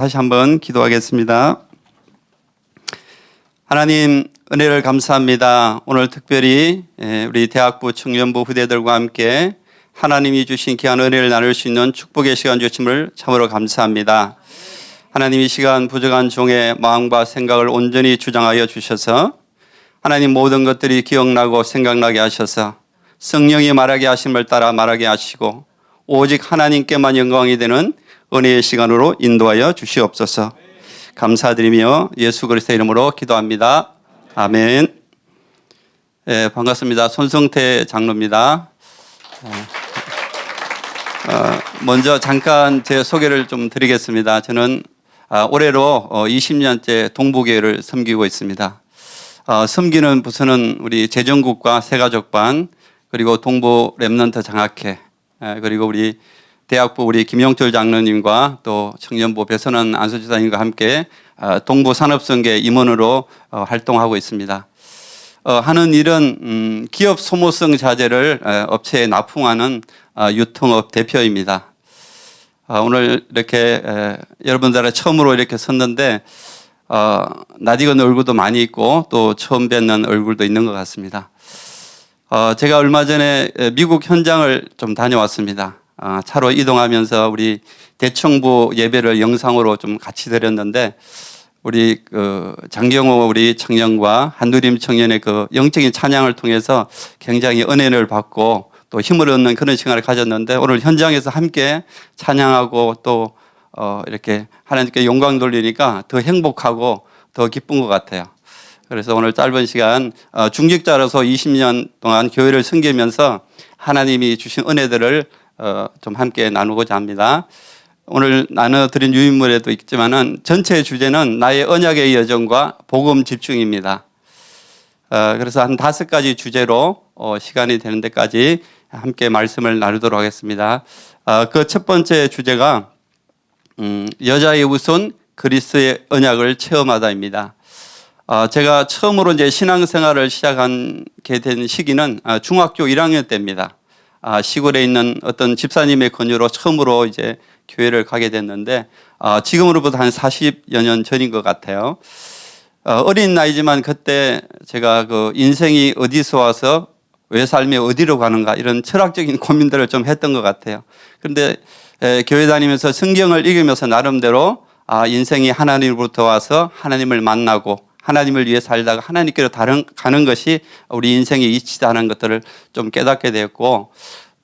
다시 한번 기도하겠습니다. 하나님 은혜를 감사합니다. 오늘 특별히 우리 대학부 청년부 후대들과 함께 하나님이 주신 귀한 은혜를 나눌 수 있는 축복의 시간 주심을 참으로 감사합니다. 하나님 이 시간 부족한 종의 마음과 생각을 온전히 주장하여 주셔서 하나님 모든 것들이 기억나고 생각나게 하셔서 성령이 말하게 하심을 따라 말하게 하시고 오직 하나님께만 영광이 되는 은혜의 시간으로 인도하여 주시옵소서. 감사드리며 예수 그리스도의 이름으로 기도합니다. 아멘. 네, 반갑습니다. 손성태 장로입니다. 먼저 잠깐 제 소개를 좀 드리겠습니다. 저는 올해로 20년째 동부교회를 섬기고 있습니다. 섬기는 부서는 우리 재정국과 새가족반, 그리고 동부 렘넌트 장학회, 그리고 우리 대학부 우리 김용철 장로님과 또 청년부 배선원 안수지사님과 함께 동부 산업성계 임원으로 활동하고 있습니다. 하는 일은 기업 소모성 자재를 업체에 납품하는 유통업 대표입니다. 오늘 이렇게 여러분들의 처음으로 이렇게 섰는데 낯익은 얼굴도 많이 있고 또 처음 뵙는 얼굴도 있는 것 같습니다. 제가 얼마 전에 미국 현장을 좀 다녀왔습니다. 차로 이동하면서 우리 대청부 예배를 영상으로 좀 같이 드렸는데 우리 장경호 우리 청년과 한두림 청년의 그 영적인 찬양을 통해서 굉장히 은혜를 받고 또 힘을 얻는 그런 시간을 가졌는데 오늘 현장에서 함께 찬양하고 또 이렇게 하나님께 영광 돌리니까 더 행복하고 더 기쁜 것 같아요. 그래서 오늘 짧은 시간 중직자로서 20년 동안 교회를 섬기면서 하나님이 주신 은혜들을 좀 함께 나누고자 합니다. 오늘 나눠드린 유인물에도 있지만은 전체 주제는 나의 언약의 여정과 복음 집중입니다. 그래서 한 5가지 주제로 시간이 되는 데까지 함께 말씀을 나누도록 하겠습니다. 그 첫 번째 주제가 여자의 우선 그리스도의 언약을 체험하다입니다. 제가 처음으로 이제 신앙생활을 시작하게 된 시기는 중학교 1학년 때입니다. 시골에 있는 어떤 집사님의 권유로 처음으로 이제 교회를 가게 됐는데 지금으로부터 한 40여 년 전인 것 같아요. 어린 나이지만 그때 제가 그 인생이 어디서 와서 왜 삶이 어디로 가는가 이런 철학적인 고민들을 좀 했던 것 같아요. 그런데 교회 다니면서 성경을 읽으면서 나름대로 인생이 하나님으로부터 와서 하나님을 만나고 하나님을 위해 살다가 하나님께로 가는 것이 우리 인생의 이치다는 것들을 좀 깨닫게 되었고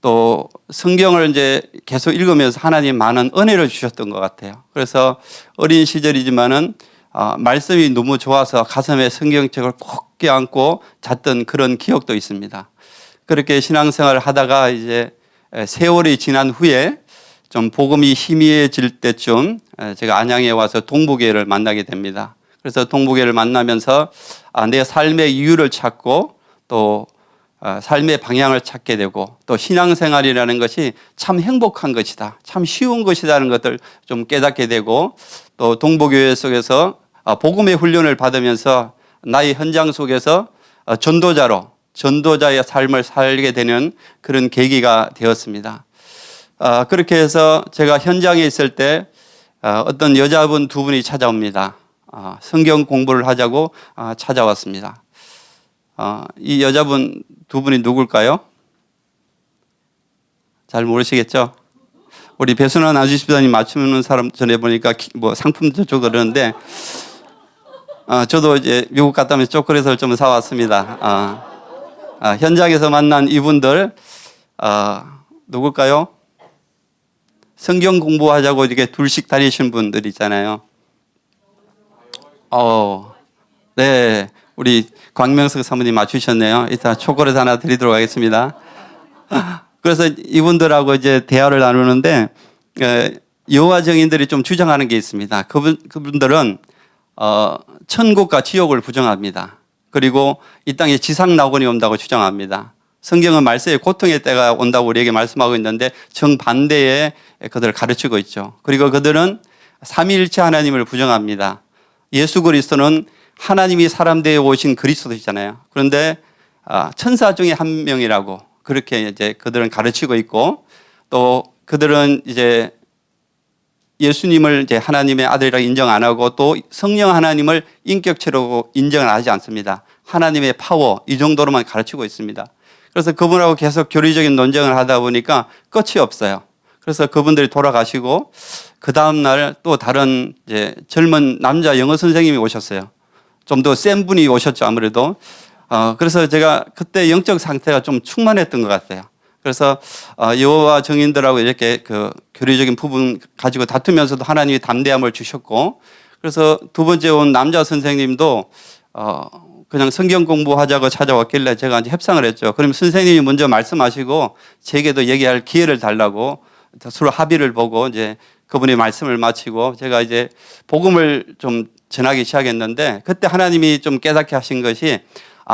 또 성경을 이제 계속 읽으면서 하나님 많은 은혜를 주셨던 것 같아요. 그래서 어린 시절이지만은 말씀이 너무 좋아서 가슴에 성경책을 꼭 껴안고 잤던 그런 기억도 있습니다. 그렇게 신앙생활을 하다가 이제 세월이 지난 후에 좀 복음이 희미해질 때쯤 제가 안양에 와서 동부교회를 만나게 됩니다. 그래서 동부교회를 만나면서 내 삶의 이유를 찾고 또 삶의 방향을 찾게 되고 또 신앙생활이라는 것이 참 행복한 것이다, 참 쉬운 것이라는 것을 좀 깨닫게 되고 또 동부교회 속에서 복음의 훈련을 받으면서 나의 현장 속에서 전도자의 삶을 살게 되는 그런 계기가 되었습니다. 그렇게 해서 제가 현장에 있을 때 어떤 여자분 2분이 찾아옵니다. 성경 공부를 하자고 찾아왔습니다. 이 여자분 2분이 누굴까요? 잘 모르시겠죠? 우리 배순환 아주시부장님 맞추는 사람 전에 보니까 뭐 상품도 주고 그러는데 저도 이제 미국 갔다 오면서 초콜릿을 좀 사왔습니다. 현장에서 만난 이분들 누굴까요? 성경 공부하자고 이렇게 둘씩 다니신 분들 있잖아요. 네, 우리 광명석 사모님 맞추셨네요. 이따 초콜릿 하나 드리도록 하겠습니다. 그래서 이분들하고 이제 대화를 나누는데 여호와 증인들이 좀 주장하는 게 있습니다. 그분들은 천국과 지옥을 부정합니다. 그리고 이 땅에 지상낙원이 온다고 주장합니다. 성경은 말세의 고통의 때가 온다고 우리에게 말씀하고 있는데 정반대에 그들을 가르치고 있죠. 그리고 그들은 삼위일체 하나님을 부정합니다. 예수 그리스도는 하나님이 사람 되어 오신 그리스도이잖아요. 그런데 천사 중에 한 명이라고 그렇게 이제 그들은 가르치고 있고 또 그들은 이제 예수님을 이제 하나님의 아들이라고 인정 안 하고 또 성령 하나님을 인격체로 인정을 하지 않습니다. 하나님의 파워 이 정도로만 가르치고 있습니다. 그래서 그분하고 계속 교리적인 논쟁을 하다 보니까 끝이 없어요. 그래서 그분들이 돌아가시고 그 다음 날 또 다른 이제 젊은 남자 영어 선생님이 오셨어요. 좀 더 센 분이 오셨죠, 아무래도. 그래서 제가 그때 영적 상태가 좀 충만했던 것 같아요. 그래서 여호와 증인들하고 이렇게 그 교리적인 부분 가지고 다투면서도 하나님이 담대함을 주셨고, 그래서 두 번째 온 남자 선생님도 그냥 성경 공부하자고 찾아왔길래 제가 이제 협상을 했죠. 그럼 선생님이 먼저 말씀하시고 제게도 얘기할 기회를 달라고 서로 합의를 보고 이제 그분이 말씀을 마치고 제가 이제 복음을 좀 전하기 시작했는데, 그때 하나님이 좀 깨닫게 하신 것이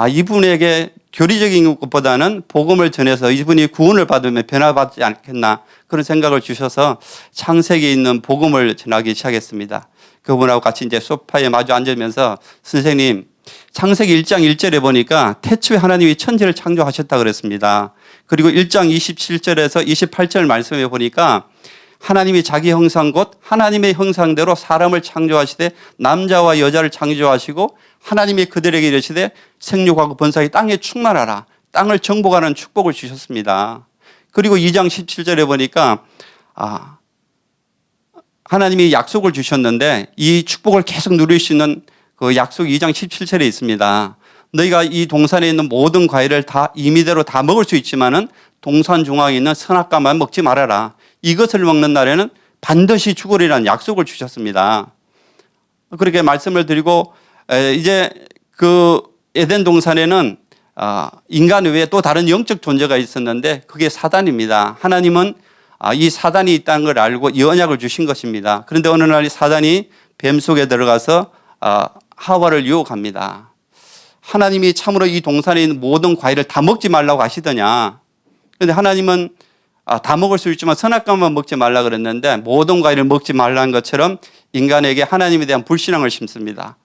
이분에게 교리적인 것보다는 복음을 전해서 이분이 구원을 받으면 변화받지 않겠나 그런 생각을 주셔서 창세기에 있는 복음을 전하기 시작했습니다. 그분하고 같이 이제 소파에 마주 앉으면서 선생님, 창세기 1장 1절에 보니까 태초에 하나님이 천지를 창조하셨다 그랬습니다. 그리고 1장 27절에서 28절 말씀에 보니까 하나님이 자기 형상 곧 하나님의 형상대로 사람을 창조하시되 남자와 여자를 창조하시고 하나님이 그들에게 이르시되 생육하고 번성하여 땅에 충만하라. 땅을 정복하는 축복을 주셨습니다. 그리고 2장 17절에 보니까 하나님이 약속을 주셨는데 이 축복을 계속 누릴 수 있는 그 약속이 2장 17절에 있습니다. 너희가 이 동산에 있는 모든 과일을 다 임의대로 다 먹을 수 있지만은 동산 중앙에 있는 선악과만 먹지 말아라. 이것을 먹는 날에는 반드시 죽으리라는 약속을 주셨습니다. 그렇게 말씀을 드리고 이제 그 에덴 동산에는 인간 외에 또 다른 영적 존재가 있었는데 그게 사단입니다. 하나님은 이 사단이 있다는 걸 알고 이 언약을 주신 것입니다. 그런데 어느 날 사단이 뱀 속에 들어가서 하와를 유혹합니다. 하나님이 참으로 이 동산에 있는 모든 과일을 다 먹지 말라고 하시더냐. 그런데 하나님은 다 먹을 수 있지만 선악과만 먹지 말라 그랬는데 모든 과일을 먹지 말라는 것처럼 인간에게 하나님에 대한 불신앙을 심습니다.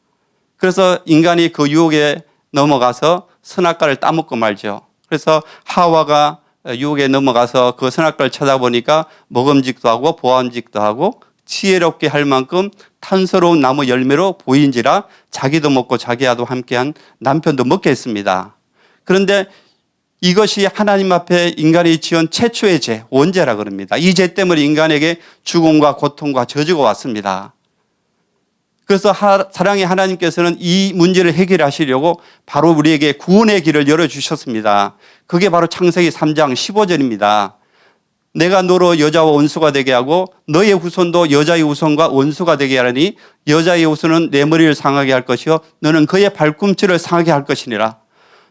그래서 인간이 그 유혹에 넘어가서 선악과를 따먹고 말죠. 그래서 하와가 유혹에 넘어가서 그 선악과를 찾아보니까 먹음직도 하고 보암직도 하고 지혜롭게 할 만큼 탄스러운 나무 열매로 보인지라 자기도 먹고 자기와도 함께한 남편도 먹게 했습니다. 그런데 이것이 하나님 앞에 인간이 지은 최초의 죄, 원죄라 그럽니다. 이 죄 때문에 인간에게 죽음과 고통과 저주가 왔습니다. 그래서 사랑의 하나님께서는 이 문제를 해결하시려고 바로 우리에게 구원의 길을 열어주셨습니다. 그게 바로 창세기 3장 15절입니다. 내가 너로 여자와 원수가 되게 하고 너의 후손도 여자의 후손과 원수가 되게 하리니 여자의 후손은 내 머리를 상하게 할 것이요 너는 그의 발꿈치를 상하게 할 것이니라.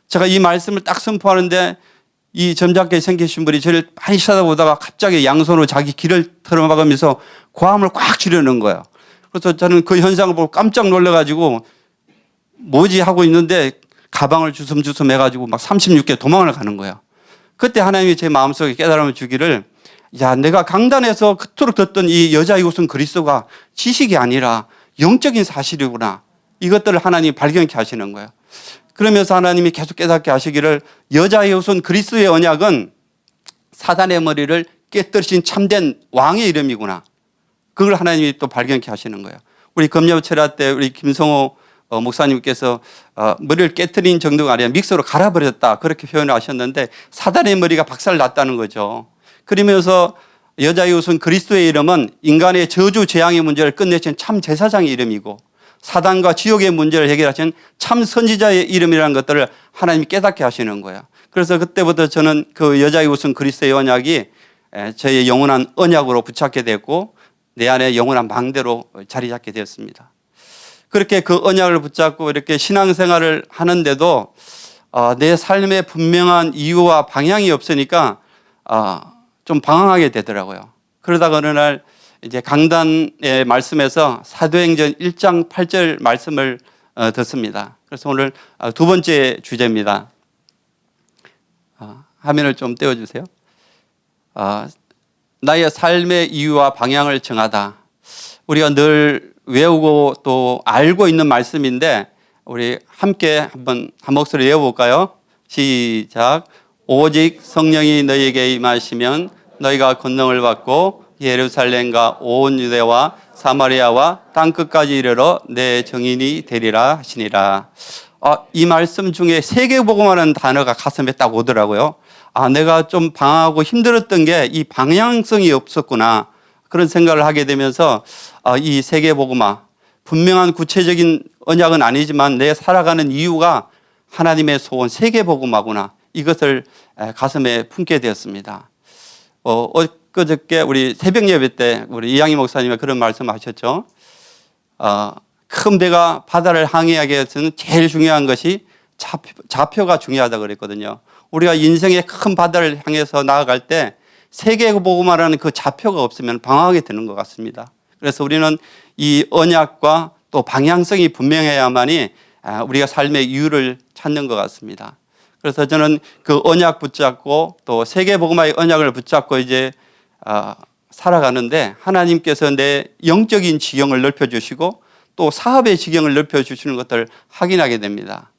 제가 이 말씀을 딱 선포하는데 이 점잖게 생기신 분이 저를 많이 쳐다보다가 갑자기 양손으로 자기 귀를 틀어막으면서 고함을 꽉 주려는 거예요. 그래서 저는 그 현상을 보고 깜짝 놀라가지고 뭐지 하고 있는데 가방을 주섬주섬 해가지고 막 36개 도망을 가는 거예요. 그때 하나님이 제 마음속에 깨달음을 주기를 내가 강단에서 그토록 듣던 이 여자의 옷은 그리스도가 지식이 아니라 영적인 사실이구나. 이것들을 하나님이 발견케 하시는 거예요. 그러면서 하나님이 계속 깨닫게 하시기를 여자의 옷은 그리스도의 언약은 사단의 머리를 깨뜨리신 참된 왕의 이름이구나. 그걸 하나님이 또 발견케 하시는 거예요. 우리 금요 철야 때 우리 김성호 목사님께서 머리를 깨뜨린 정도가 아니라 믹서로 갈아버렸다 그렇게 표현을 하셨는데 사단의 머리가 박살났다는 거죠. 그러면서 여자의 옷은 그리스도의 이름은 인간의 저주 재앙의 문제를 끝내신 참 제사장의 이름이고 사단과 지옥의 문제를 해결하신 참 선지자의 이름이라는 것들을 하나님이 깨닫게 하시는 거예요. 그래서 그때부터 저는 그 여자의 옷은 그리스도의 언약이 저의 영원한 언약으로 붙잡게 됐고 내 안에 영원한 망대로 자리 잡게 되었습니다. 그렇게 그 언약을 붙잡고 이렇게 신앙생활을 하는데도 내 삶에 분명한 이유와 방향이 없으니까 좀 방황하게 되더라고요. 그러다가 어느 날 이제 강단의 말씀에서 사도행전 1장 8절 말씀을 듣습니다. 그래서 오늘 두 번째 주제입니다. 화면을 좀 떼어주세요. 나의 삶의 이유와 방향을 정하다. 우리가 늘 외우고 또 알고 있는 말씀인데 우리 함께 한번 한 목소리 외워볼까요? 시작. 오직 성령이 너희에게 임하시면 너희가 권능을 받고 예루살렘과 온 유대와 사마리아와 땅끝까지 이르러 내 정인이 되리라 하시니라. 이 말씀 중에 세계복음이라는 단어가 가슴에 딱 오더라고요. 내가 좀 방황하고 힘들었던 게 이 방향성이 없었구나, 그런 생각을 하게 되면서 이 세계복음화, 분명한 구체적인 언약은 아니지만 내 살아가는 이유가 하나님의 소원 세계복음화구나, 이것을 가슴에 품게 되었습니다. 엊그저께 우리 새벽 예배 때 우리 이양희 목사님이 그런 말씀하셨죠. 큰 배가 바다를 항해하기 위해서는 제일 중요한 것이 좌표가 중요하다고 그랬거든요. 우리가 인생의 큰 바다를 향해서 나아갈 때 세계복음화라는 그 좌표가 없으면 방황하게 되는 것 같습니다. 그래서 우리는 이 언약과 또 방향성이 분명해야만이 우리가 삶의 이유를 찾는 것 같습니다. 그래서 저는 그 언약 붙잡고 또 세계복음화의 언약을 붙잡고 이제 살아가는데, 하나님께서 내 영적인 지경을 넓혀주시고 또 사업의 지경을 넓혀주시는 것들을 확인하게 됩니다.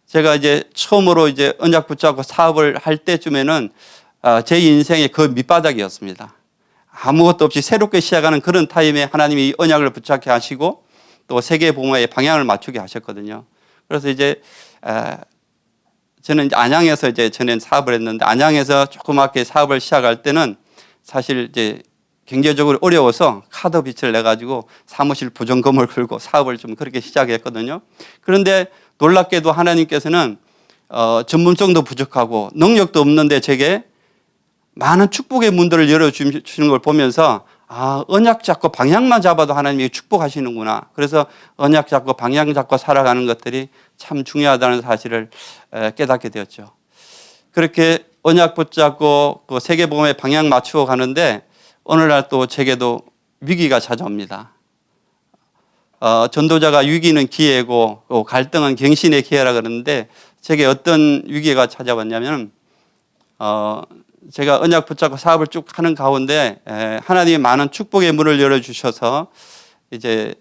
제가 이제 처음으로 이제 언약 붙잡고 사업을 할 때쯤에는 제 인생의 그 밑바닥이었습니다. 아무것도 없이 새롭게 시작하는 그런 타임에 하나님이 언약을 붙잡게 하시고 또 세계복음화의 방향을 맞추게 하셨거든요. 그래서 이제 저는 이제 안양에서 이제 전에 사업을 했는데, 안양에서 조그맣게 사업을 시작할 때는 사실 이제 경제적으로 어려워서 카드 빚을 내가지고 사무실 부정금을 걸고 사업을 좀 그렇게 시작했거든요. 그런데 놀랍게도 하나님께서는 전문성도 부족하고 능력도 없는데 제게 많은 축복의 문들을 열어주시는 걸 보면서 언약 잡고 방향만 잡아도 하나님이 축복하시는구나. 그래서 언약 잡고 방향 잡고 살아가는 것들이 참 중요하다는 사실을 깨닫게 되었죠. 그렇게 언약 붙잡고 그 세계복음의 방향 맞추어 가는데 어느 날 또 제게도 위기가 찾아옵니다. 전도자가 위기는 기회고 또 갈등은 갱신의 기회라 그러는데 제게 어떤 위기가 찾아왔냐면 제가 언약 붙잡고 사업을 쭉 하는 가운데 하나님이 많은 축복의 문을 열어주셔서 이제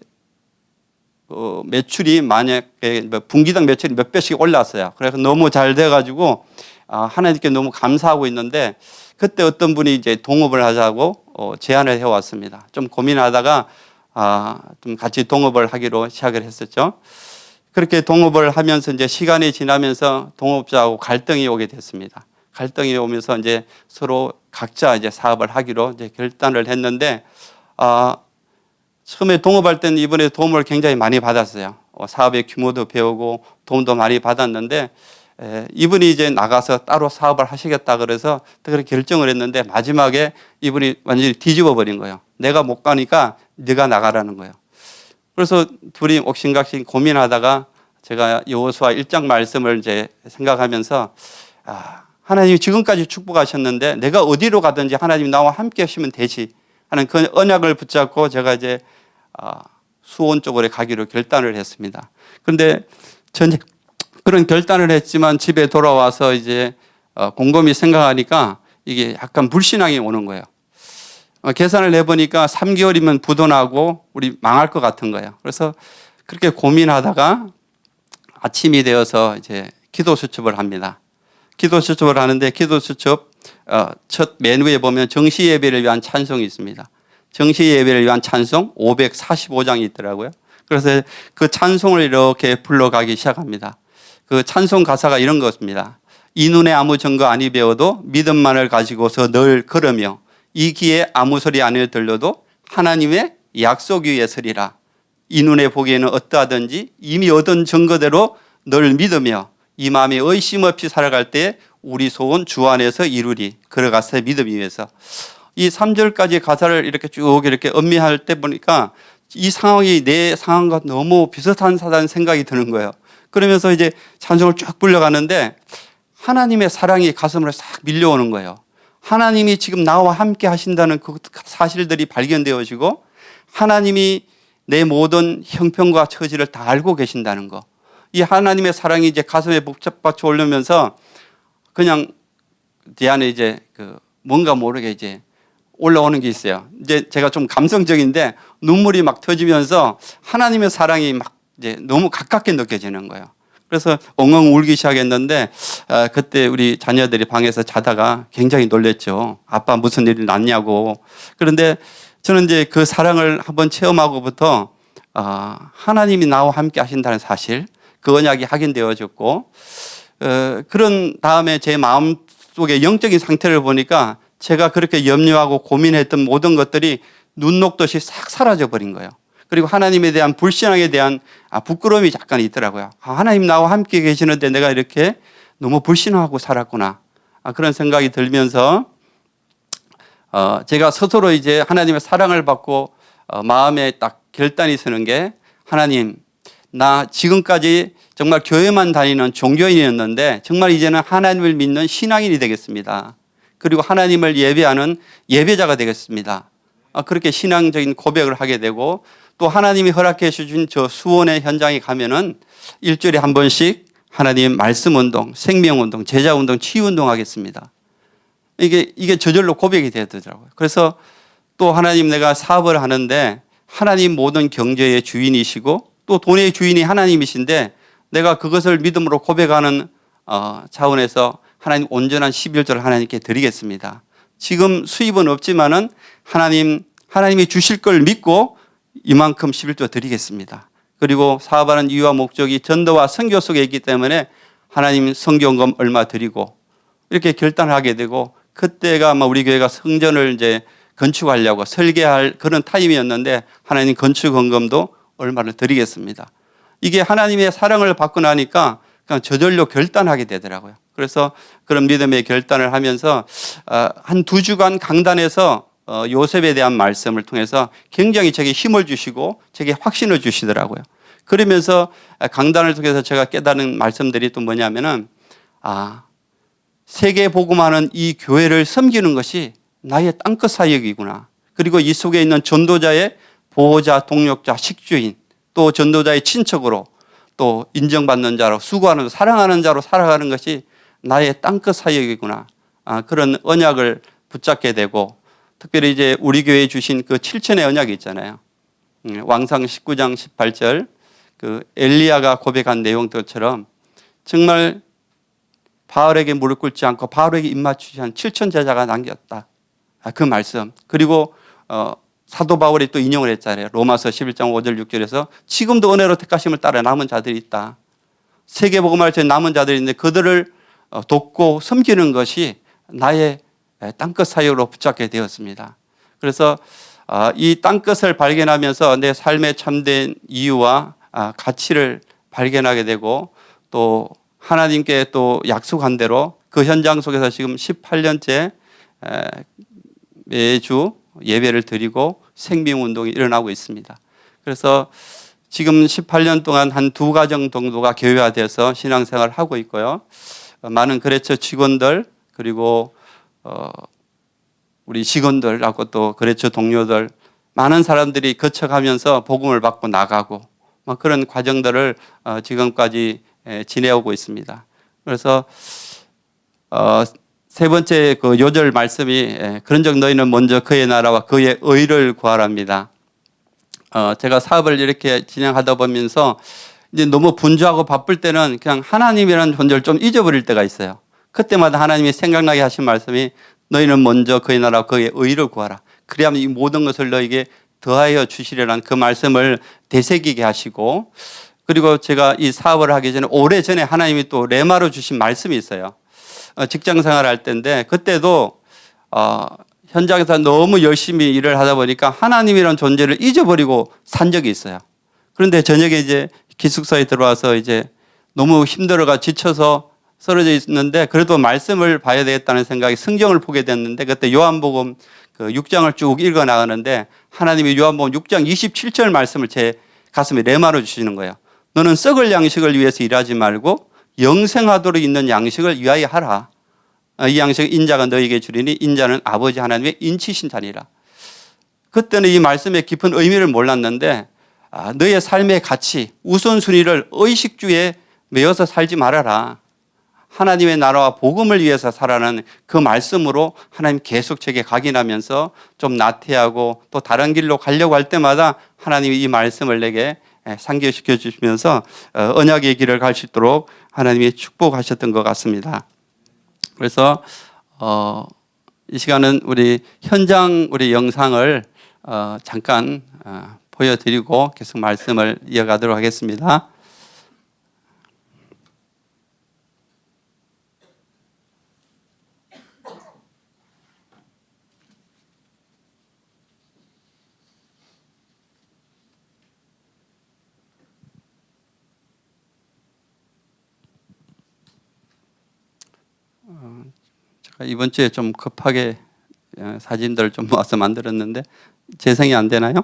매출이 만약에 분기당 매출이 몇 배씩 올랐어요. 그래서 너무 잘 돼가지고 하나님께 너무 감사하고 있는데, 그때 어떤 분이 이제 동업을 하자고 제안을 해왔습니다. 좀 고민하다가 좀 같이 동업을 하기로 시작을 했었죠. 그렇게 동업을 하면서 이제 시간이 지나면서 동업자하고 갈등이 오게 됐습니다. 갈등이 오면서 이제 서로 각자 이제 사업을 하기로 이제 결단을 했는데, 처음에 동업할 때는 이번에 도움을 굉장히 많이 받았어요. 사업의 규모도 배우고 도움도 많이 받았는데, 이분이 이제 나가서 따로 사업을 하시겠다 그래서 그렇게 결정을 했는데, 마지막에 이분이 완전히 뒤집어 버린 거예요. 내가 못 가니까 네가 나가라는 거예요. 그래서 둘이 옥신각신 고민하다가 제가 여호수아 1장 말씀을 이제 생각하면서 하나님이 지금까지 축복하셨는데 내가 어디로 가든지 하나님이 나와 함께 하시면 되지 하는 그 언약을 붙잡고 제가 이제 수원 쪽으로 가기로 결단을 했습니다. 그런데 전에 그런 결단을 했지만 집에 돌아와서 이제 곰곰이 생각하니까 이게 약간 불신앙이 오는 거예요. 계산을 해보니까 3개월이면 부도나고 우리 망할 것 같은 거예요. 그래서 그렇게 고민하다가 아침이 되어서 이제 기도 수첩을 합니다. 기도 수첩을 하는데 기도 수첩 첫 메뉴에 보면 정시 예배를 위한 찬송이 있습니다. 정시 예배를 위한 찬송 545장이 있더라고요. 그래서 그 찬송을 이렇게 불러가기 시작합니다. 그 찬송 가사가 이런 것입니다. 이 눈에 아무 증거 아니 배워도 믿음만을 가지고서 늘 걸으며 이 귀에 아무 소리 안 들려도 하나님의 약속 위에 서리라. 이 눈에 보기에는 어떠하든지 이미 얻은 증거대로 늘 믿으며 이 마음이 의심 없이 살아갈 때 우리 소원 주 안에서 이루리. 걸어가서 믿음 위에서. 이 3절까지 가사를 이렇게 쭉 이렇게 음미할 때 보니까 이 상황이 내 상황과 너무 비슷하다는 생각이 드는 거예요. 그러면서 이제 찬송을 쭉 불려가는데 하나님의 사랑이 가슴으로 싹 밀려오는 거예요. 하나님이 지금 나와 함께 하신다는 그 사실들이 발견되어지고 하나님이 내 모든 형편과 처지를 다 알고 계신다는 거. 이 하나님의 사랑이 이제 가슴에 복잡받쳐 올려면서 그냥 제 안에 이제 뭔가 모르게 이제 올라오는 게 있어요. 이제 제가 좀 감성적인데 눈물이 막 터지면서 하나님의 사랑이 막 이제 너무 가깝게 느껴지는 거예요. 그래서 엉엉 울기 시작했는데 그때 우리 자녀들이 방에서 자다가 굉장히 놀랬죠. 아빠 무슨 일이 났냐고. 그런데 저는 이제 그 사랑을 한번 체험하고부터 하나님이 나와 함께 하신다는 사실, 그 언약이 확인되어졌고, 그런 다음에 제 마음 속의 영적인 상태를 보니까 제가 그렇게 염려하고 고민했던 모든 것들이 눈 녹듯이 싹 사라져 버린 거예요. 그리고 하나님에 대한 불신앙에 대한 부끄러움이 약간 있더라고요. 하나님 나와 함께 계시는데 내가 이렇게 너무 불신하고 살았구나. 그런 생각이 들면서 제가 스스로 이제 하나님의 사랑을 받고 마음에 딱 결단이 서는 게, 하나님, 나 지금까지 정말 교회만 다니는 종교인이었는데 정말 이제는 하나님을 믿는 신앙인이 되겠습니다. 그리고 하나님을 예배하는 예배자가 되겠습니다. 그렇게 신앙적인 고백을 하게 되고, 또 하나님이 허락해 주신 저 수원의 현장에 가면은 일주일에 한 번씩 하나님 말씀 운동, 생명 운동, 제자 운동, 치유 운동 하겠습니다. 이게 저절로 고백이 되더라고요. 그래서 또 하나님, 내가 사업을 하는데 하나님 모든 경제의 주인이시고 또 돈의 주인이 하나님이신데 내가 그것을 믿음으로 고백하는 차원에서 하나님 온전한 11조를 하나님께 드리겠습니다. 지금 수입은 없지만은 하나님이 주실 걸 믿고 이만큼 11조 드리겠습니다. 그리고 사업하는 이유와 목적이 전도와 선교 속에 있기 때문에 하나님 선교금 얼마 드리고 이렇게 결단을 하게 되고, 그때가 아마 우리 교회가 성전을 이제 건축하려고 설계할 그런 타임이었는데 하나님 건축 헌금도 얼마를 드리겠습니다. 이게 하나님의 사랑을 받고 나니까 그냥 저절로 결단하게 되더라고요. 그래서 그런 믿음의 결단을 하면서 한 2주간 강단에서 요셉에 대한 말씀을 통해서 굉장히 제게 힘을 주시고 제게 확신을 주시더라고요. 그러면서 강단을 통해서 제가 깨달은 말씀들이 또 뭐냐면은 세계 복음하는 이 교회를 섬기는 것이 나의 땅끝 사역이구나. 그리고 이 속에 있는 전도자의 보호자, 동력자, 식주인, 또 전도자의 친척으로 또 인정받는 자로, 수고하는, 사랑하는 자로 살아가는 것이 나의 땅끝 사역이구나. 그런 언약을 붙잡게 되고, 특별히 이제 우리 교회에 주신 그 7천의 언약이 있잖아요. 왕상 19장 18절 그 엘리야가 고백한 내용들처럼 정말 바알에게 무릎 꿇지 않고 바알에게 입맞추지 않은 7천 제자가 남겼다. 그 말씀. 그리고 사도 바울이 또 인용을 했잖아요. 로마서 11장 5절 6절에서 지금도 은혜로 택하심을 따라 남은 자들이 있다. 세계복음할 때 남은 자들이 있는데 그들을 돕고 섬기는 것이 나의 땅끝 사역으로 붙잡게 되었습니다. 그래서 이 땅끝을 발견하면서 내 삶의 참된 이유와 가치를 발견하게 되고, 또 하나님께 또 약속한 대로 그 현장 속에서 지금 18년째 매주 예배를 드리고 생명운동이 일어나고 있습니다. 그래서 지금 18년 동안 한 2가정 정도가 교회화돼서 신앙생활을 하고 있고요. 많은 거래처 직원들, 그리고 우리 직원들하고 또 거래처 동료들, 많은 사람들이 거쳐가면서 복음을 받고 나가고 그런 과정들을 지금까지 지내오고 있습니다. 그래서 세 번째 그 요절 말씀이 그런즉 너희는 먼저 그의 나라와 그의 의를 구하랍니다. 제가 사업을 이렇게 진행하다 보면서 이제 너무 분주하고 바쁠 때는 그냥 하나님이라는 존재를 좀 잊어버릴 때가 있어요. 그때마다 하나님이 생각나게 하신 말씀이 너희는 먼저 그의 나라와 그의 의를 구하라. 그래야만 이 모든 것을 너에게 더하여 주시리라는 그 말씀을 되새기게 하시고, 그리고 제가 이 사업을 하기 전에 오래전에 하나님이 또 레마로 주신 말씀이 있어요. 직장 생활할 때인데 그때도 현장에서 너무 열심히 일을 하다 보니까 하나님이라는 존재를 잊어버리고 산 적이 있어요. 그런데 저녁에 이제 기숙사에 들어와서 이제 너무 힘들어가 지쳐서 쓰러져 있는데 그래도 말씀을 봐야 되겠다는 생각에 성경을 보게 됐는데, 그때 요한복음 그 6장을 쭉 읽어 나가는데 하나님이 요한복음 6장 27절 말씀을 제 가슴에 레마로 주시는 거예요. 너는 썩을 양식을 위해서 일하지 말고 영생하도록 있는 양식을 위하여 하라. 이 양식은 인자가 너에게 주리니 인자는 아버지 하나님의 인치신 자니라. 그때는 이 말씀의 깊은 의미를 몰랐는데 너의 삶의 가치, 우선순위를 의식주에 매여서 살지 말아라. 하나님의 나라와 복음을 위해서 살아라는 그 말씀으로 하나님 계속 제게 각인하면서 좀 나태하고 또 다른 길로 가려고 할 때마다 하나님이 이 말씀을 내게 상기시켜 주시면서 언약의 길을 갈 수 있도록 하나님이 축복하셨던 것 같습니다. 그래서 이 시간은 우리 현장 우리 영상을 잠깐 보여드리고 계속 말씀을 이어가도록 하겠습니다. 제가 이번 주에 좀 급하게 사진들을 좀 모아서 만들었는데 재생이 안 되나요?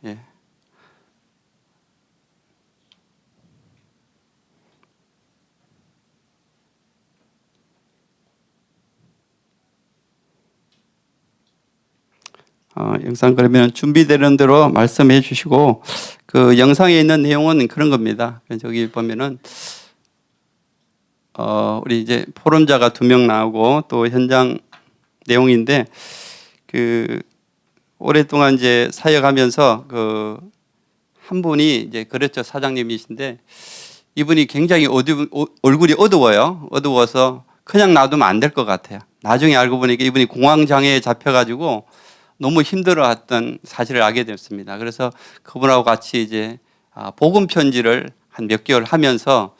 예. 영상 그러면 준비되는 대로 말씀해 주시고 그 영상에 있는 내용은 그런 겁니다. 저기 보면은 우리 이제 포럼자가 2명 나오고 또 현장 내용인데 그 오랫동안 이제 사역하면서 그 한 분이 이제 그랬죠. 사장님이신데 이분이 굉장히 얼굴이 어두워요. 어두워서 그냥 놔두면 안 될 것 같아요. 나중에 알고 보니까 이분이 공황장애에 잡혀가지고 너무 힘들어했던 사실을 알게 됐습니다. 그래서 그분하고 같이 이제 복음 편지를 한 몇 개월 하면서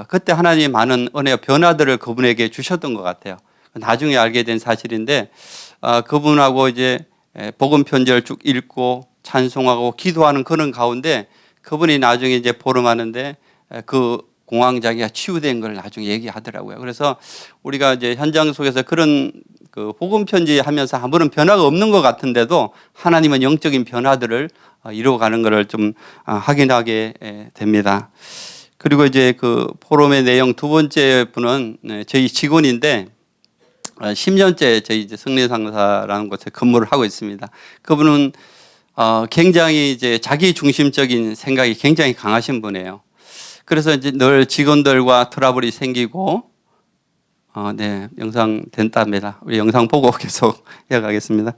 그때 하나님이 많은 은혜와 변화들을 그분에게 주셨던 것 같아요. 나중에 알게 된 사실인데 그분하고 이제 복음 편지를 쭉 읽고 찬송하고 기도하는 그런 가운데 그분이 나중에 이제 보름하는데 그 공황장애가 치유된 걸 나중에 얘기하더라고요. 그래서 우리가 이제 현장 속에서 그런 그 복음 편지 하면서 아무런 변화가 없는 것 같은데도 하나님은 영적인 변화들을 이루어가는 것을 좀 확인하게 됩니다. 그리고 이제 그 포럼의 내용 두 번째 분은 저희 직원인데 10년째 저희 이제 성례상사라는 곳에 근무를 하고 있습니다. 그분은 굉장히 이제 자기 중심적인 생각이 굉장히 강하신 분이에요. 그래서 이제 늘 직원들과 트러블이 생기고, 네, 영상 된답니다. 우리 영상 보고 계속 이어가겠습니다.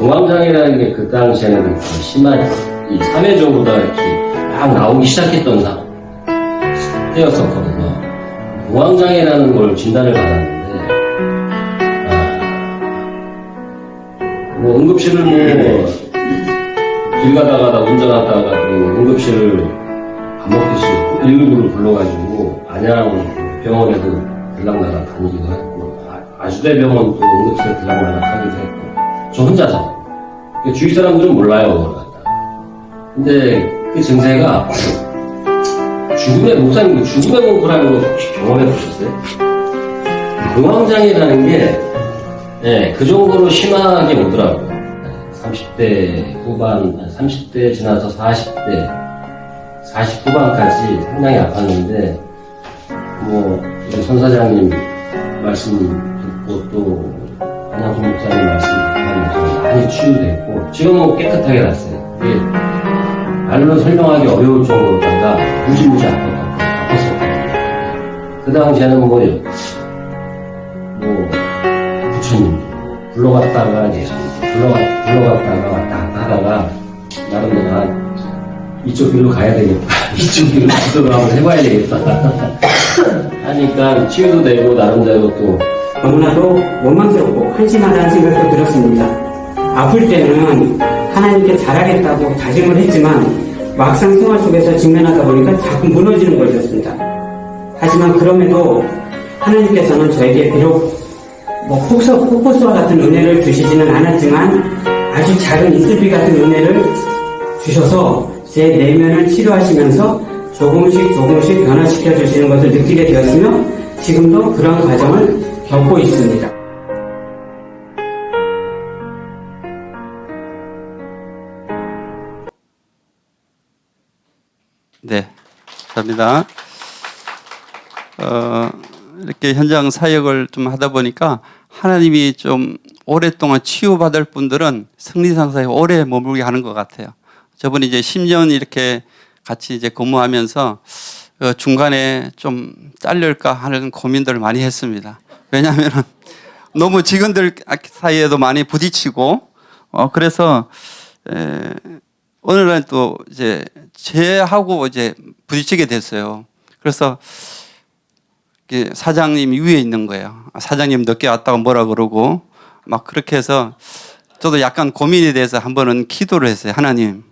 공황장애라는 게 그 당시에는 더 심한 이 사회적으로 이렇게 막 나오기 시작했던 때였었거든요. 공황장애라는 걸 진단을 받았는데, 뭐 응급실을 길 가다가 운전하다가 응급실을 밥 먹듯이 119를 불러가지고 안양 병원에도 들락날락 다니기도 했고, 아주대병원 또 응급실에 들락날락 하기도 했고, 저 혼자서. 주위 사람들은 몰라요, 그걸 갖다. 근데 그 증세가 목사님, 죽음의 공포라는 거 혹시 경험해 보셨어요? 공황장애라는 게, 예, 그 정도로 심하게 오더라고요. 30대 후반, 30대 지나서 40 후반까지 상당히 아팠는데, 우리 선 사장님 말씀 듣고 또, 한양순 목사님 말씀 듣고 많이 치유됐고, 지금은 깨끗하게 났어요. 이게 말로 설명하기 어려울 정도로다가 무지무지 아팠었거든요. 그 당시에는 부처님 불러갔다가 예수님 불러갔다가 왔다 갔다 하다가 나름 내가 이쪽 길로 가야 되겠다. 이쪽 길로 기도를 한번 해봐야 되겠다. 하니까 치유도 되고 나름대로 또 너무나도 원망스럽고 한심하다는 생각도 들었습니다. 아플 때는 하나님께 잘하겠다고 다짐을 했지만 막상 생활 속에서 직면하다 보니까 자꾸 무너지는 것이었습니다. 하지만 그럼에도 하나님께서는 저에게 비록 폭포수와 같은 은혜를 주시지는 않았지만 아주 작은 이슬비 같은 은혜를 주셔서 제 내면을 치료하시면서 조금씩 변화시켜 주시는 것을 느끼게 되었으며 지금도 그런 과정을 겪고 있습니다. 네, 감사합니다. 이렇게 현장 사역을 좀 하다 보니까 하나님이 좀 오랫동안 치유받을 분들은 승리상사에 오래 머물게 하는 것 같아요. 저번에 이제 10년 이렇게 같이 이제 근무하면서 중간에 좀 잘릴까 하는 고민들을 많이 했습니다. 왜냐하면 너무 직원들 사이에도 많이 부딪히고, 그래서 어느 날 또 이제 제하고 이제 부딪히게 됐어요. 그래서 사장님 위에 있는 거예요. 사장님 늦게 왔다고 뭐라 그러고 막 그렇게 해서 저도 약간 고민이 돼서 한 번은 기도를 했어요. 하나님,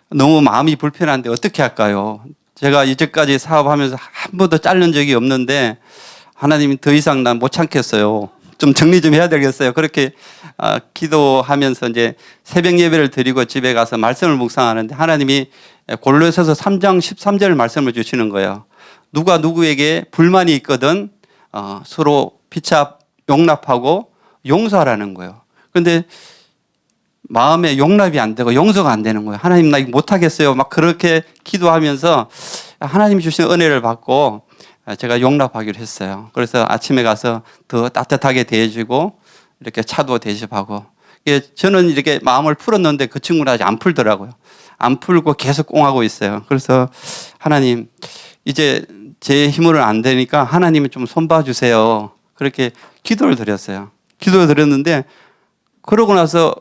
너무 마음이 불편한데 어떻게 할까요? 제가 이제까지 사업하면서 한 번도 자른 적이 없는데 하나님이 더 이상 난 못 참겠어요. 좀 정리 좀 해야 되겠어요. 그렇게 기도하면서 이제 새벽 예배를 드리고 집에 가서 말씀을 묵상하는데 하나님이 골로새서 3장 13절 말씀을 주시는 거예요. 누가 누구에게 불만이 있거든 서로 피차 용납하고 용서하라는 거예요. 그런데 마음에 용납이 안 되고 용서가 안 되는 거예요. 하나님 나 이거 못하겠어요. 막 그렇게 기도하면서 하나님이 주신 은혜를 받고 제가 용납하기로 했어요. 그래서 아침에 가서 더 따뜻하게 대해주고 이렇게 차도 대접하고, 저는 이렇게 마음을 풀었는데 그 친구는 아직 안 풀더라고요. 안 풀고 계속 꽁하고 있어요. 그래서 하나님 이제 제 힘으로는 안 되니까 하나님이 좀 손봐 주세요. 그렇게 기도를 드렸어요. 기도를 드렸는데 그러고 나서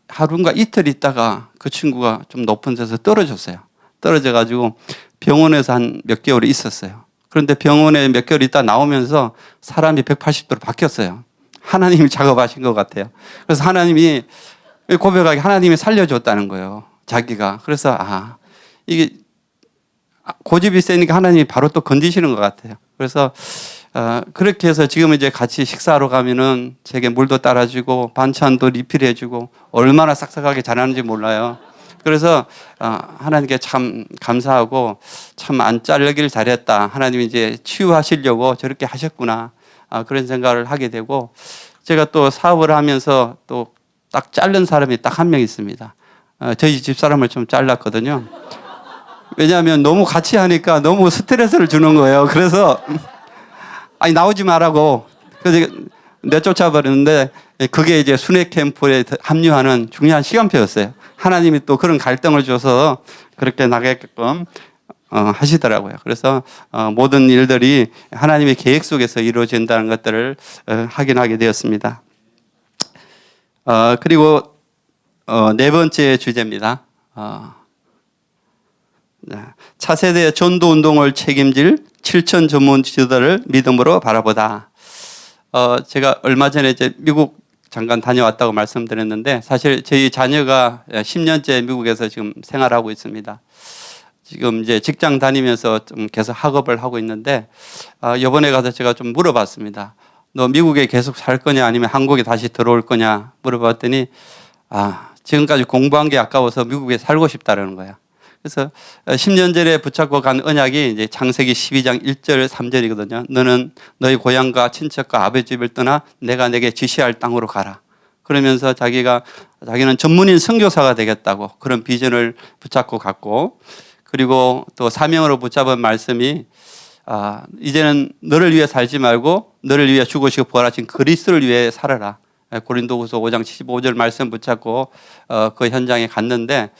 하루인가 이틀 있다가 그 친구가 좀 높은 데서 떨어졌어요. 떨어져가지고 병원에서 한 몇 개월 있었어요. 그런데 병원에 몇 개월 있다 나오면서 사람이 180도로 바뀌었어요. 하나님이 작업하신 것 같아요. 그래서 하나님이 고백하게 하나님이 살려줬다는 거예요. 자기가. 그래서 이게 고집이 세니까 하나님이 바로 또 건지시는 것 같아요. 그래서 그렇게 해서 지금 이제 같이 식사하러 가면은 제게 물도 따라주고 반찬도 리필해주고 얼마나 싹싹하게 잘하는지 몰라요. 그래서 하나님께 참 감사하고 참 안 자르길 잘했다. 하나님이 이제 치유하시려고 저렇게 하셨구나. 그런 생각을 하게 되고, 제가 또 사업을 하면서 또 딱 자른 사람이 딱 한 명 있습니다. 저희 집사람을 좀 잘랐거든요. 왜냐하면 너무 같이 하니까 너무 스트레스를 주는 거예요. 그래서 나오지 말라고 그래서 내쫓아버렸는데, 그게 이제 순회 캠프에 합류하는 중요한 시간표였어요. 하나님이 또 그런 갈등을 줘서 그렇게 나가게끔 하시더라고요. 그래서 모든 일들이 하나님의 계획 속에서 이루어진다는 것들을 확인하게 되었습니다. 그리고 네 번째 주제입니다. 차세대 전도 운동을 책임질 7천 전문 지도자를 믿음으로 바라보다. 제가 얼마 전에 이제 미국 잠깐 다녀왔다고 말씀드렸는데, 사실 저희 자녀가 10년째 미국에서 지금 생활하고 있습니다. 지금 이제 직장 다니면서 좀 계속 학업을 하고 있는데, 이번에 가서 제가 좀 물어봤습니다. 너 미국에 계속 살 거냐 아니면 한국에 다시 들어올 거냐 물어봤더니 지금까지 공부한 게 아까워서 미국에 살고 싶다라는 거야. 그래서 10년 전에 붙잡고 간 언약이 이제 창세기 12장 1절 3절이거든요. 너는 너희 고향과 친척과 아버지 집을 떠나 내가 내게 지시할 땅으로 가라. 그러면서 자기는 전문인 선교사가 되겠다고 그런 비전을 붙잡고 갔고, 그리고 또 사명으로 붙잡은 말씀이 이제는 너를 위해 살지 말고 너를 위해 죽으시고 부활하신 그리스도를 위해 살아라. 고린도후서 5장 75절 말씀 붙잡고 그 현장에 갔는데,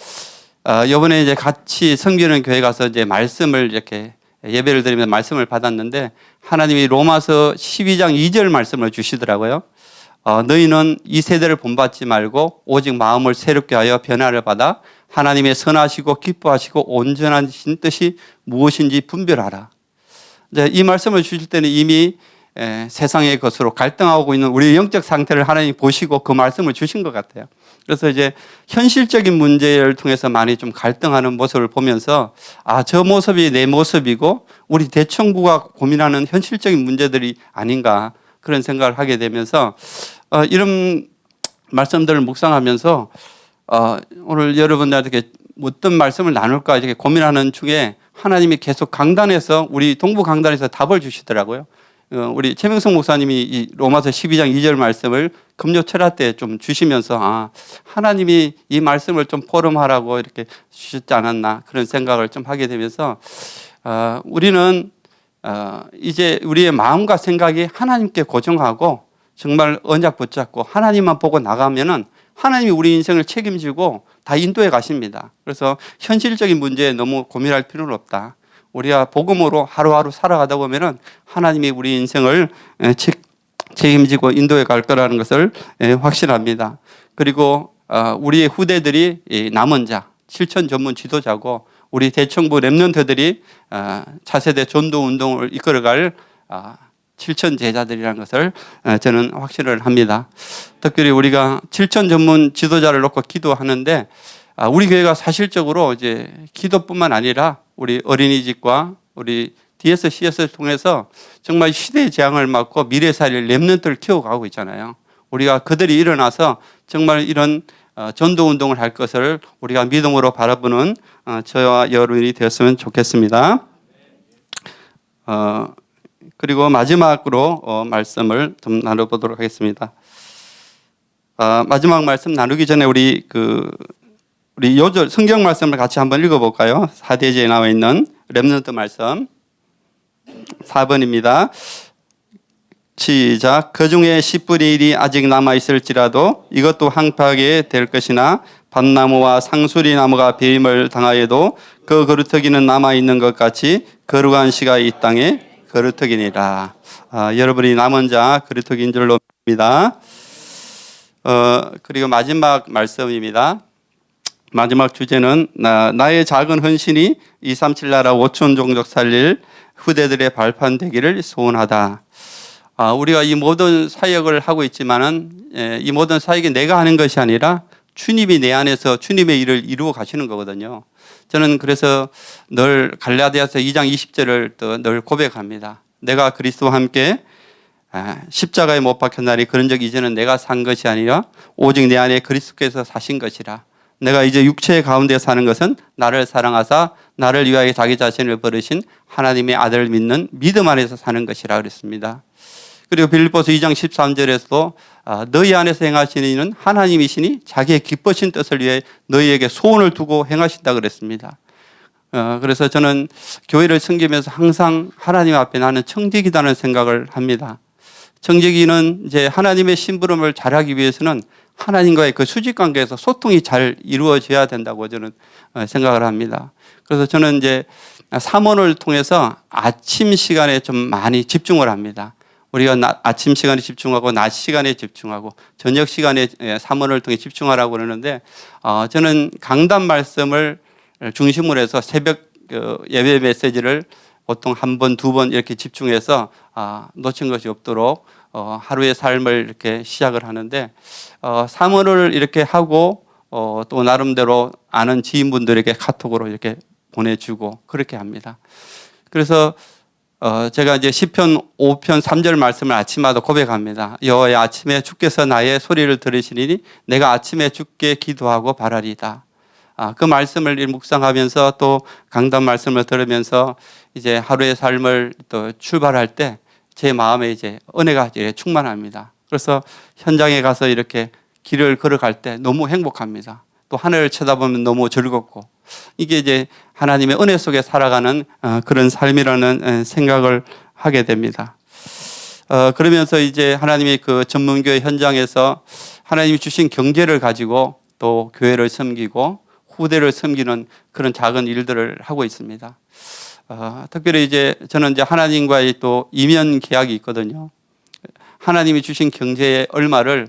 이번에 이제 같이 섬기는 교회 가서 이제 말씀을 이렇게 예배를 드리면서 말씀을 받았는데, 하나님이 로마서 12장 2절 말씀을 주시더라고요. 너희는 이 세대를 본받지 말고 오직 마음을 새롭게 하여 변화를 받아 하나님의 선하시고 기뻐하시고 온전하신 뜻이 무엇인지 분별하라. 이제 이 말씀을 주실 때는 이미 세상의 것으로 갈등하고 있는 우리의 영적 상태를 하나님이 보시고 그 말씀을 주신 것 같아요. 그래서 이제 현실적인 문제를 통해서 많이 좀 갈등하는 모습을 보면서 저 모습이 내 모습이고 우리 대청구가 고민하는 현실적인 문제들이 아닌가 그런 생각을 하게 되면서 이런 말씀들을 묵상하면서 오늘 여러분들에게 어떤 말씀을 나눌까 이렇게 고민하는 중에 하나님이 계속 강단에서 우리 동부 강단에서 답을 주시더라고요. 우리 최명성 목사님이 이 로마서 12장 2절 말씀을 금요 철야 때 좀 주시면서 하나님이 이 말씀을 좀 포럼하라고 이렇게 주셨지 않았나 그런 생각을 좀 하게 되면서 우리는 이제 우리의 마음과 생각이 하나님께 고정하고 정말 언약 붙잡고 하나님만 보고 나가면은 하나님이 우리 인생을 책임지고 다 인도해 가십니다. 그래서 현실적인 문제에 너무 고민할 필요는 없다. 우리가 복음으로 하루하루 살아가다 보면은 하나님이 우리 인생을 책임지고 인도해 갈 거라는 것을 확신합니다. 그리고 우리의 후대들이 남은 자, 실천 전문 지도자고 우리 대청부 랩런트들이 차세대 전도 운동을 이끌어갈 실천 제자들이라는 것을 저는 확신을 합니다. 특별히 우리가 실천 전문 지도자를 놓고 기도하는데 우리 교회가 사실적으로 이제 기도뿐만 아니라 우리 어린이집과 우리 DSCS를 통해서 정말 시대의 재앙을 막고 미래 살릴 랩런트를 키워가고 있잖아요. 우리가 그들이 일어나서 정말 이런 전도 운동을 할 것을 우리가 믿음으로 바라보는 저와 여러분이 되었으면 좋겠습니다. 그리고 마지막으로 말씀을 좀 나눠보도록 하겠습니다. 마지막 말씀 나누기 전에 우리 요절 성경 말씀을 같이 한번 읽어볼까요? 사대지에 나와 있는 렘넌트 말씀 4번입니다. 시작. 그 중에 10분의 1이 아직 남아있을지라도 이것도 황폐하게 될 것이나 밤나무와 상수리나무가 배임을 당하여도 그 거루터기는 남아있는 것 같이 거룩한 씨가 이 땅에 거루터기니라. 여러분이 남은 자 거루터기인 줄로 믿습니다. 그리고 마지막 말씀입니다. 마지막 주제는 나의 작은 헌신이 237 나라 5천 종족 살릴 후대들의 발판 되기를 소원하다. 우리가 이 모든 사역을 하고 있지만은 이 모든 사역이 내가 하는 것이 아니라 주님이 내 안에서 주님의 일을 이루어 가시는 거거든요. 저는 그래서 늘 갈라디아서 2장 20절을 또 늘 고백합니다. 내가 그리스도와 함께 십자가에 못 박혔나니 그런 적 이제는 내가 산 것이 아니라 오직 내 안에 그리스도께서 사신 것이라. 내가 이제 육체의 가운데 사는 것은 나를 사랑하사 나를 위하여 자기 자신을 버리신 하나님의 아들을 믿는 믿음 안에서 사는 것이라 그랬습니다. 그리고 빌립보서 2장 13절에서도 너희 안에서 행하시는 이는 하나님이시니 자기의 기쁘신 뜻을 위해 너희에게 소원을 두고 행하신다 그랬습니다. 그래서 저는 교회를 섬기면서 항상 하나님 앞에 나는 청지기다는 생각을 합니다. 청지기는 이제 하나님의 심부름을 잘하기 위해서는 하나님과의 그 수직 관계에서 소통이 잘 이루어져야 된다고 저는 생각을 합니다. 그래서 저는 이제 사모를 통해서 아침 시간에 좀 많이 집중을 합니다. 우리가 아침 시간에 집중하고 낮 시간에 집중하고 저녁 시간에 사모를 통해 집중하라고 그러는데 저는 강단 말씀을 중심으로 해서 새벽 예배 메시지를 보통 한 번, 두 번 이렇게 집중해서 놓친 것이 없도록 하루의 삶을 이렇게 시작을 하는데 사모를 이렇게 하고 또 나름대로 아는 지인분들에게 카톡으로 이렇게 보내주고 그렇게 합니다. 그래서 제가 이제 시편 5편 3절 말씀을 아침마다 고백합니다. 여호와의 아침에 주께서 나의 소리를 들으시리니 내가 아침에 주께 기도하고 바라리다. 그 말씀을 묵상하면서 또 강단 말씀을 들으면서 이제 하루의 삶을 또 출발할 때 제 마음에 이제 은혜가 이제 충만합니다. 그래서 현장에 가서 이렇게 길을 걸어갈 때 너무 행복합니다. 또 하늘을 쳐다보면 너무 즐겁고 이게 이제 하나님의 은혜 속에 살아가는 그런 삶이라는 생각을 하게 됩니다. 그러면서 이제 하나님의 그 전문교회 현장에서 하나님이 주신 경제를 가지고 또 교회를 섬기고 후대를 섬기는 그런 작은 일들을 하고 있습니다. 특별히 이제 저는 이제 하나님과의 또 이면 계약이 있거든요. 하나님이 주신 경제의 얼마를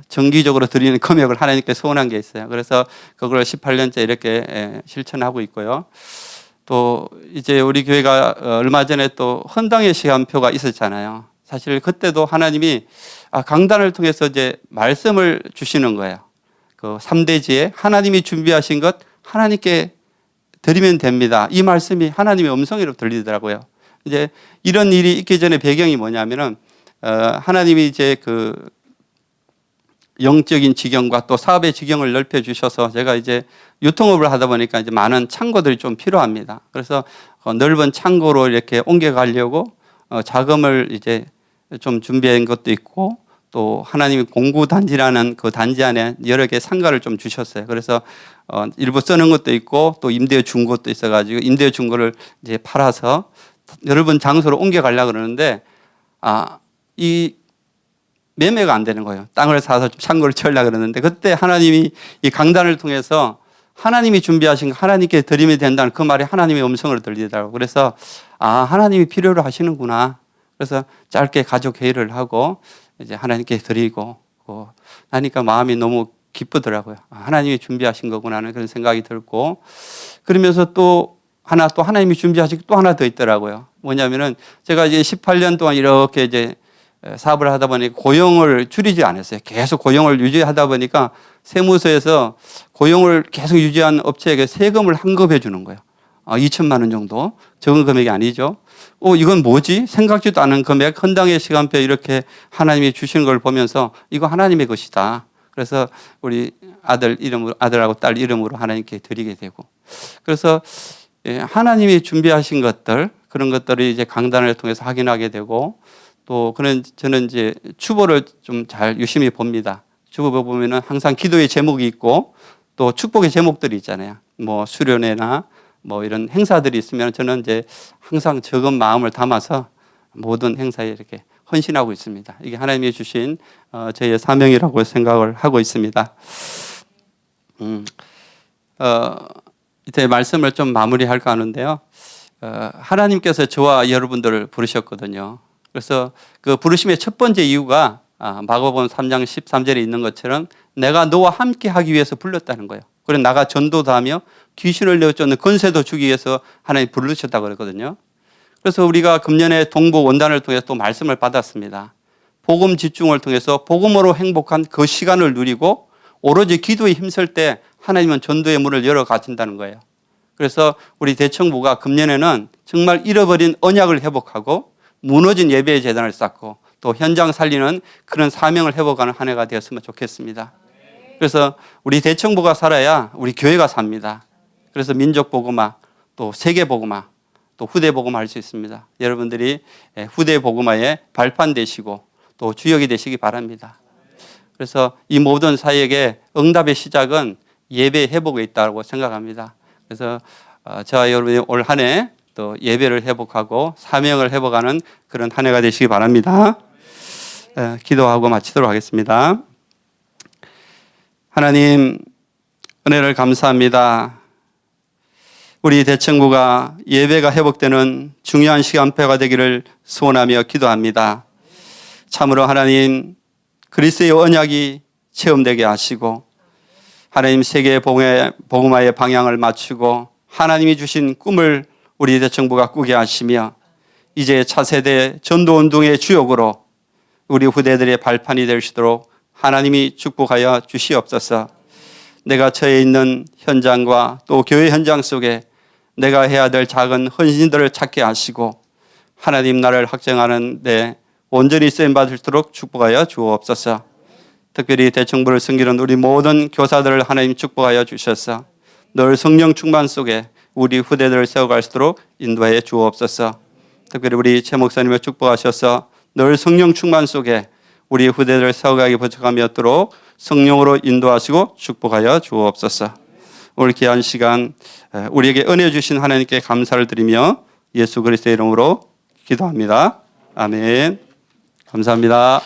정기적으로 드리는 금액을 하나님께 소원한 게 있어요. 그래서 그걸 18년째 이렇게 실천하고 있고요. 또 이제 우리 교회가 얼마 전에 또 헌당의 시간표가 있었잖아요. 사실 그때도 하나님이 강단을 통해서 이제 말씀을 주시는 거예요. 그 3대지에 하나님이 준비하신 것 하나님께 드리면 됩니다. 이 말씀이 하나님의 음성으로 들리더라고요. 이제 이런 일이 있기 전에 배경이 뭐냐면은 하나님이 이제 그 영적인 지경과 또 사업의 지경을 넓혀 주셔서 제가 이제 유통업을 하다 보니까 이제 많은 창고들이 좀 필요합니다. 그래서 넓은 창고로 이렇게 옮겨가려고 자금을 이제 좀 준비한 것도 있고 또 하나님이 공구단지라는 그 단지 안에 여러 개 상가를 좀 주셨어요. 그래서 일부 쓰는 것도 있고 또 임대해 준 것도 있어가지고 임대해 준 거를 이제 팔아서 여러 번 장소로 옮겨가려고 그러는데 이 매매가 안 되는 거예요. 땅을 사서 창고를 채우려고 그러는데 그때 하나님이 이 강단을 통해서 하나님이 준비하신 거 하나님께 드리면 된다는 그 말이 하나님의 음성을 들리더라고요. 그래서 하나님이 필요로 하시는구나. 그래서 짧게 가족 회의를 하고 이제 하나님께 드리고 하니까 마음이 너무 기쁘더라고요. 하나님이 준비하신 거구나 하는 그런 생각이 들고 그러면서 또 하나님이 준비하신 게 또 하나 더 있더라고요. 뭐냐면은 제가 이제 18년 동안 이렇게 이제 사업을 하다 보니까 고용을 줄이지 않았어요. 계속 고용을 유지하다 보니까 세무서에서 고용을 계속 유지한 업체에게 세금을 환급해 주는 거예요. 2천만 원 정도. 적은 금액이 아니죠. 이건 뭐지? 생각지도 않은 금액, 헌당의 시간표 이렇게 하나님이 주신 걸 보면서 이거 하나님의 것이다. 그래서 우리 아들하고 딸 이름으로 하나님께 드리게 되고. 그래서 하나님이 준비하신 것들, 그런 것들을 이제 강단을 통해서 확인하게 되고 또 저는 이제 추보를 좀 잘 유심히 봅니다. 추보 보면은 항상 기도의 제목이 있고 또 축복의 제목들이 있잖아요. 뭐 수련회나 뭐 이런 행사들이 있으면 저는 이제 항상 적은 마음을 담아서 모든 행사에 이렇게 헌신하고 있습니다. 이게 하나님이 주신 저의 사명이라고 생각을 하고 있습니다. 이제 말씀을 좀 마무리할까 하는데요. 하나님께서 저와 여러분들을 부르셨거든요. 그래서 그 부르심의 첫 번째 이유가 마가복음 3장 13절에 있는 것처럼 내가 너와 함께 하기 위해서 불렀다는 거예요. 그리고 나가 전도도 하며 귀신을 내어쫓는 권세도 주기 위해서 하나님 부르셨다고 그랬거든요. 그래서 우리가 금년에 동부 원단을 통해서 또 말씀을 받았습니다. 복음 집중을 통해서 복음으로 행복한 그 시간을 누리고 오로지 기도에 힘쓸 때 하나님은 전도의 문을 열어 가신다는 거예요. 그래서 우리 대청부가 금년에는 정말 잃어버린 언약을 회복하고 무너진 예배의 재단을 쌓고 또 현장 살리는 그런 사명을 회복하는 한 해가 되었으면 좋겠습니다. 그래서 우리 대청부가 살아야 우리 교회가 삽니다. 그래서 민족복음화 또 세계복음화 또 후대복음화 할 수 있습니다. 여러분들이 후대복음화의 발판 되시고 또 주역이 되시기 바랍니다. 그래서 이 모든 사역의 응답의 시작은 예배 회복에 있다고 생각합니다. 그래서 저와 여러분이 올 한 해 또 예배를 회복하고 사명을 회복하는 그런 한 해가 되시기 바랍니다. 기도하고 마치도록 하겠습니다. 하나님 은혜를 감사합니다. 우리 대청부가 예배가 회복되는 중요한 시간표가 되기를 소원하며 기도합니다. 참으로 하나님 그리스도의 언약이 체험되게 하시고 하나님 세계 복음화의 방향을 맞추고 하나님이 주신 꿈을 우리 대청부가 꾸게 하시며 이제 차세대 전도운동의 주역으로 우리 후대들의 발판이 되시도록 하나님이 축복하여 주시옵소서. 내가 처해 있는 현장과 또 교회 현장 속에 내가 해야 될 작은 헌신들을 찾게 하시고 하나님 나라를 확장하는 데 온전히 쓰임받을 수 있도록 축복하여 주옵소서. 특별히 대청부를 섬기는 우리 모든 교사들을 하나님 축복하여 주셔서 늘 성령 충만 속에 우리 후대들을 세워갈 수 있도록 인도하여 주옵소서. 특별히 우리 최 목사님을 축복하셔서 늘 성령 충만 속에 우리 후대들을 세워가기 부족함이 없도록 성령으로 인도하시고 축복하여 주옵소서. 오늘 귀한 시간 우리에게 은혜 주신 하나님께 감사를 드리며 예수 그리스도의 이름으로 기도합니다. 아멘. 감사합니다.